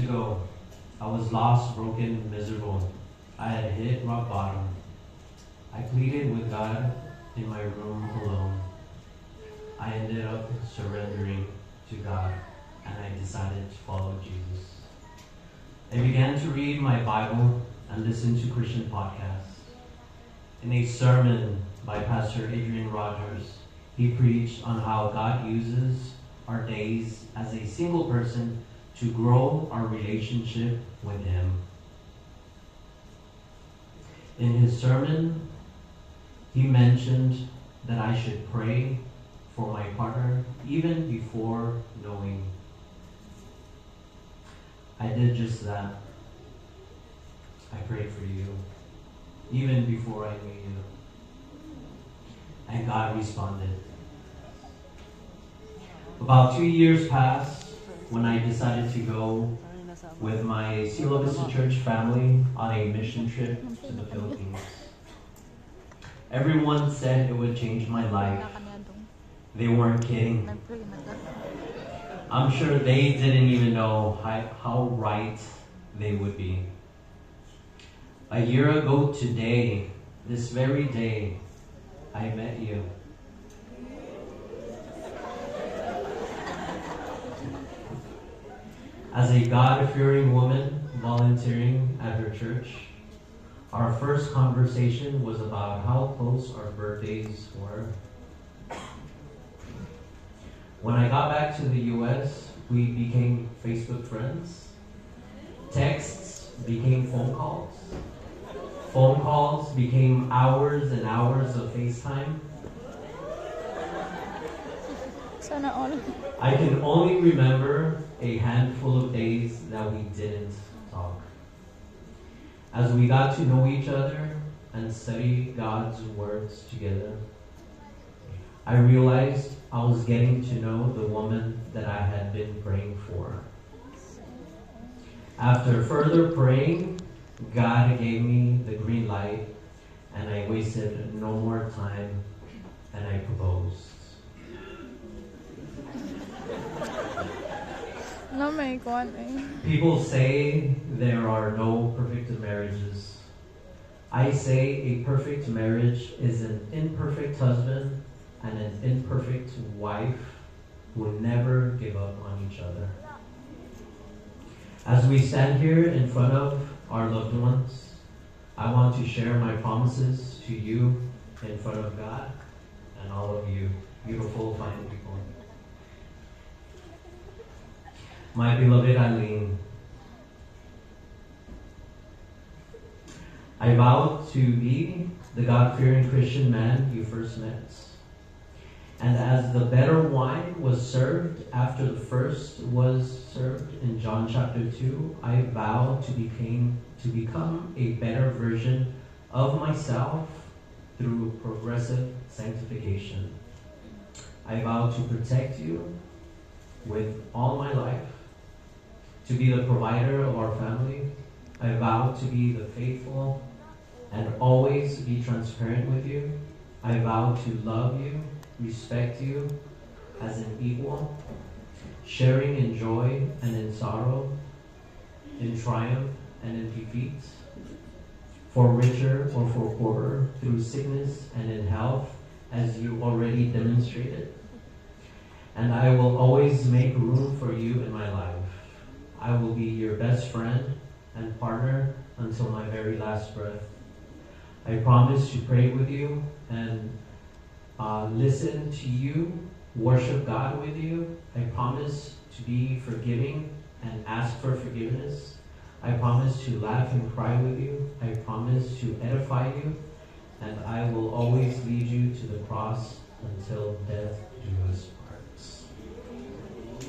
ago, I was lost, broken, miserable. I had hit rock bottom. I pleaded with God in my room alone. I ended up surrendering to God, and I decided to follow Jesus. I began to read my Bible and listen to Christian podcasts. In a sermon by Pastor Adrian Rogers, he preached on how God uses our days as a single person to grow our relationship with Him. In his sermon, he mentioned that I should pray for my partner even before knowing. I did just that. I prayed for you even before I knew you. And God responded. About 2 years passed when I decided to go with my Sila Vista Church family on a mission trip to the Philippines. Everyone said it would change my life. They weren't kidding. I'm sure they didn't even know how right they would be. A year ago today, this very day, I met you. As a God-fearing woman volunteering at her church, our first conversation was about how close our birthdays were. When I got back to the US, we became Facebook friends. Texts became phone calls. Phone calls became hours and hours of FaceTime. Sana all. I can only remember a handful of days that we didn't talk. As we got to know each other and study God's words together, I realized I was getting to know the woman that I had been praying for. After further praying, God gave me the green light, and I wasted no more time, and I proposed. No, may kuwan eh. People say there are no perfect marriages. I say a perfect marriage is an imperfect husband and an imperfect wife who never give up on each other. As we stand here in front of our loved ones, I want to share my promises to you in front of God and all of you, beautiful, fine people. My beloved Eileen, I vow to be the God-fearing Christian man you first met. And as the better wine was served after the first was served in John chapter 2, I vow to become a better version of myself through progressive sanctification. I vow to protect you with all my life, to be the provider of our family. I vow to be the faithful and always be transparent with you. I vow to love you, respect you as an equal, sharing in joy and in sorrow, in triumph and in defeat, for richer or for poorer, through sickness and in health, as you already demonstrated. And I will always make room for you in my life. I will be your best friend and partner until my very last breath. I promise to pray with you and listen to you, worship God with you. I promise to be forgiving and ask for forgiveness. I promise to laugh and cry with you. I promise to edify you. And I will always lead you to the cross until death do us